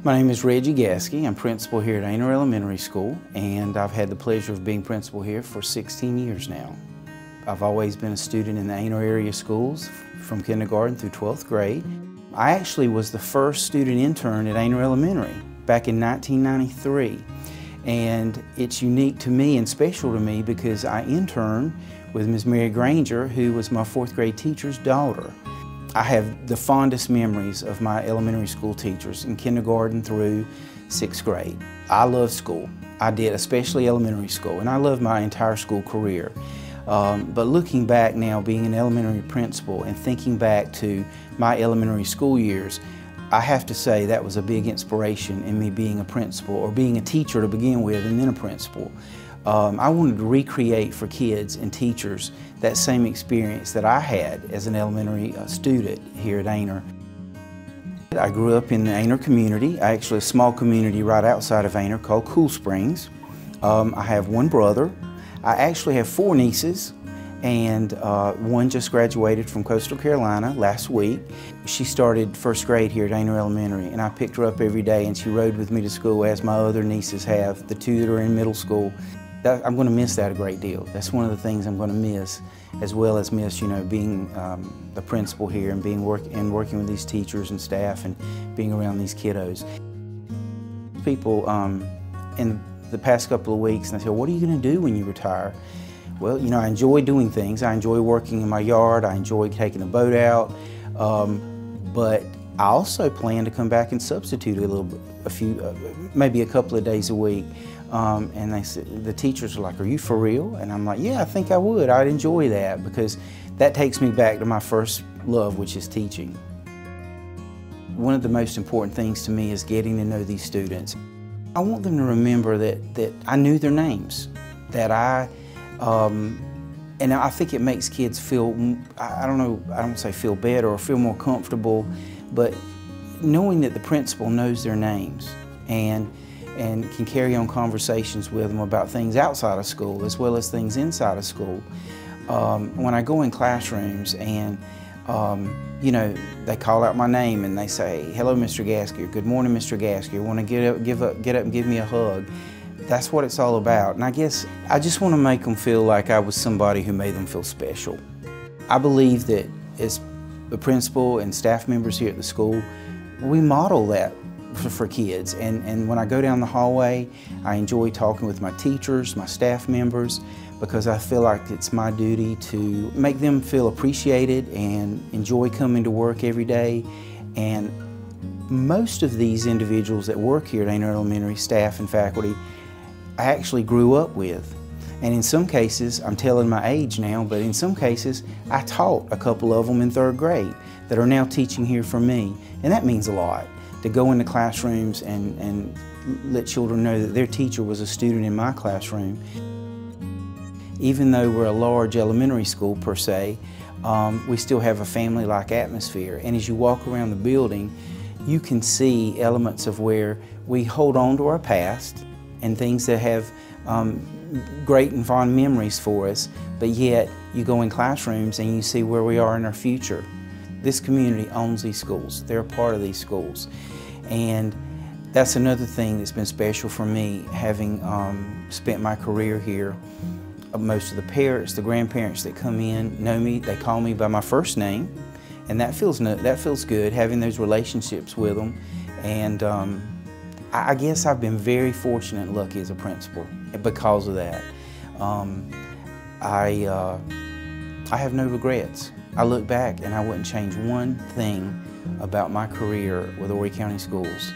My name is Reggie Gasky. I'm principal here at Aynor Elementary School, and I've had the pleasure of being principal here for 16 years now. I've always been a student in the Aynor area schools from kindergarten through 12th grade. I actually was the first student intern at Aynor Elementary back in 1993, and it's unique to me and special to me because I interned with Ms. Mary Granger, who was my 4th grade teacher's daughter. I have the fondest memories of my elementary school teachers in kindergarten through 6th grade. I love school. I did, especially elementary school, and I loved my entire school career. But looking back now, being an elementary principal and thinking back to my elementary school years, I have to say that was a big inspiration in me being a principal, or being a teacher to begin with and then a principal. I wanted to recreate for kids and teachers that same experience that I had as an elementary student here at Aynor. I grew up in the Aynor community, actually a small community right outside of Aynor called Cool Springs. I have one brother. I actually have 4 nieces, and one just graduated from Coastal Carolina last week. She started 1st grade here at Aynor Elementary, and I picked her up every day and she rode with me to school as my other nieces have, the 2 that are in middle school. I'm going to miss that a great deal. That's one of the things I'm going to miss, as well as miss, being the principal here and working with these teachers and staff and being around these kiddos. People in the past couple of weeks, and they say, "What are you going to do when you retire?" Well, I enjoy doing things. I enjoy working in my yard. I enjoy taking a boat out, but I also plan to come back and substitute maybe a couple of days a week. And the teachers are like, "Are you for real?" And I'm like, "Yeah, I think I would. I'd enjoy that," because that takes me back to my first love, which is teaching. One of the most important things to me is getting to know these students. I want them to remember that I knew their names, and I think it makes kids feel, I don't say feel better or feel more comfortable, but knowing that the principal knows their names and can carry on conversations with them about things outside of school as well as things inside of school. When I go in classrooms and they call out my name and they say, "Hello, Mr. Gasky," or "Good morning, Mr. Gasky," or want to get up and give me a hug. That's what it's all about. And I guess I just want to make them feel like I was somebody who made them feel special. I believe that as the principal and staff members here at the school, we model that for kids. And when I go down the hallway, I enjoy talking with my teachers, my staff members, because I feel like it's my duty to make them feel appreciated and enjoy coming to work every day. And most of these individuals that work here at Aynor Elementary, staff and faculty, I actually grew up with. And in some cases, I'm telling my age now, but in some cases, I taught a couple of them in 3rd grade that are now teaching here for me. And that means a lot, to go into classrooms and let children know that their teacher was a student in my classroom. Even though we're a large elementary school per se, we still have a family-like atmosphere. And as you walk around the building, you can see elements of where we hold on to our past and things that have great and fond memories for us, but yet you go in classrooms and you see where we are in our future. This community owns these schools. They're a part of these schools. And that's another thing that's been special for me, having spent my career here. Most of the parents, the grandparents that come in know me. They call me by my first name, and that feels good, having those relationships with them. And I guess I've been very fortunate and lucky as a principal because of that. I have no regrets. I look back and I wouldn't change one thing about my career with Horry County Schools.